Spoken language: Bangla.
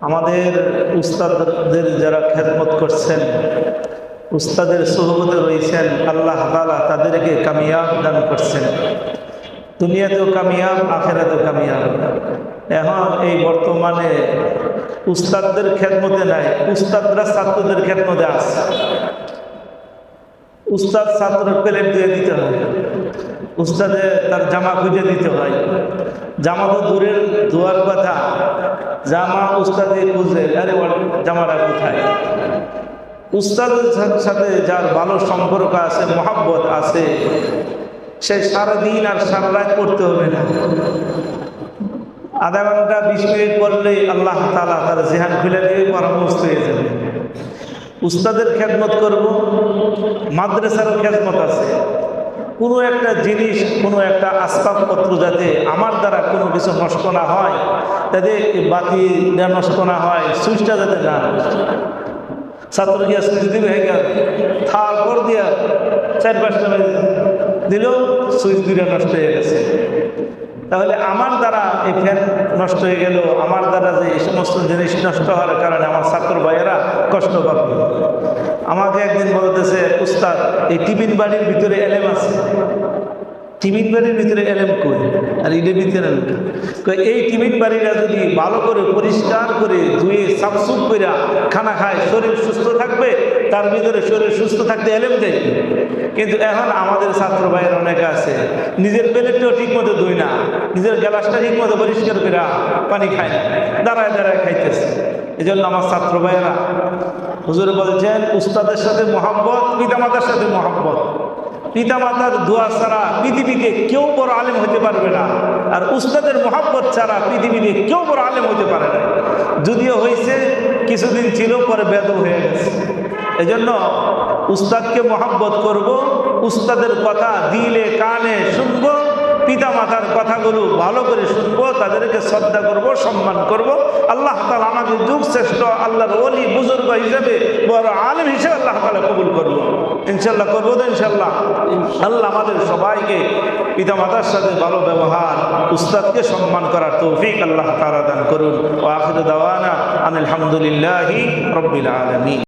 আমাদের উস্তাদদের যারা খেদমত করছেন, উস্তাদের সুহবতে রয়েছেন, আল্লাহ তাআলা তাদেরকে কামিয়াব দান করছেন। দুনিয়াতেও কামিয়াব, আখিরাতেও কামিয়াব। এখন এই বর্তমানে উস্তাদদের খেদমতে নাই, উস্তাদরা ছাত্রদের খেদমতে আছে। উস্তাদ ছাত্র প্লেট দিয়ে দিতে হয়, উস্তাদে তার জামা খুঁজে দিতে হয়। জামা তো দূরের দোয়ার কথা, জামা উস্তাদে খুঁজে, আরে জামাটা কোথায়? উস্তাদের সাথে যার ভালো সম্পর্ক আছে, মহাব্বত আছে, সে সারাদিন আর সারা রাত পড়তে হবে না। আধা ঘন্টা 20 মিনিট পড়লেই আল্লাহ তাআলা তার জিহান খুলে দিয়ে পরামর্শ হয়ে যাবে। উস্তাদের খেদমত করব, মাদ্রাসারও খেদমত আছে। কোনো একটা জিনিস, কোনো একটা আসবাবপত্র যাতে আমার দ্বারা কোনো কিছু নষ্ট না হয়, যাতে বাতিটা নষ্ট না হয়, সুইচটা যাতে না, ছাত্র গিয়া সুইচ দিবে হয়ে গেল, থাল করে দিয়া 4-5টা দিল, সুইচ দুইটা নষ্ট হয়ে গেছে। তাহলে আমার দ্বারা এই ফ্যান নষ্ট হয়ে গেল, আমার দ্বারা যে এই সমস্ত জিনিস নষ্ট হওয়ার কারণে আমার ছাত্র ভাইয়েরা কষ্ট পাবে। আমাকে একদিন বলতেছে, উস্তাদ এই টিফিন বাড়ির ভিতরে এলেম আছে। টিফিন বাড়ির ভিতরে এলেম কই? আর ঈদের ভিতরে এই টিফিন বাড়িটা যদি ভালো করে পরিষ্কার করে ধুয়ে সাফসুফ করে খানা খায়, শরীর সুস্থ থাকবে, তার ভিতরে শরীর সুস্থ থাকতে এলেম দেয়। কিন্তু এখন আমাদের ছাত্র ভাইয়ের অনেকে আছে, নিজের প্লেটটাও ঠিক মতো ধুই না, নিজের গ্লাসটা ঠিক মতো পরিষ্কার করে পানি খায় না, দাঁড়ায় দাঁড়ায় খাইতেছে। এই জন্য আমার ছাত্র ভাইয়েরা, হুজুর বলছেন উস্তাদের সাথে মহব্বত, পিতামাতার সাথে মহব্বত। পিতামাতার দোয়া ছাড়া পৃথিবীতে কেউ বড় আলেম হতে পারবে না, আর উস্তাদের মহব্বত ছাড়া পৃথিবীতে কেউ বড় আলেম হতে পারে না। যদিও হয়েছে, কিছুদিন ছিল, পরে বেদব হয়ে গেছে। এই জন্য উস্তাদকে মহব্বত করব, উস্তাদের কথা দিলে কানে শুনবো, পিতামাতার কথাগুলো ভালো করে শুনবো, তাদেরকে শ্রদ্ধা করব, সম্মান করব। আল্লাহ তাআলা আমাকে যুগ শ্রেষ্ঠ আল্লাহর ওলি বুজুর্গ হিসেবে, বড় আলেম হিসেবে আল্লাহ তাআলা কবুল করবো। ইনশাল্লাহ করবো তো ইনশাল্লাহ। আল্লাহ আমাদের সবাইকে পিতামাতার সাথে ভালো ব্যবহার, উস্তাদকে সম্মান করার তৌফিক আল্লাহ তাআলা দান করুন। ওয়া আখিরু দাওয়ানা আনিল হামদুলিল্লাহি রাব্বিল আলামিন।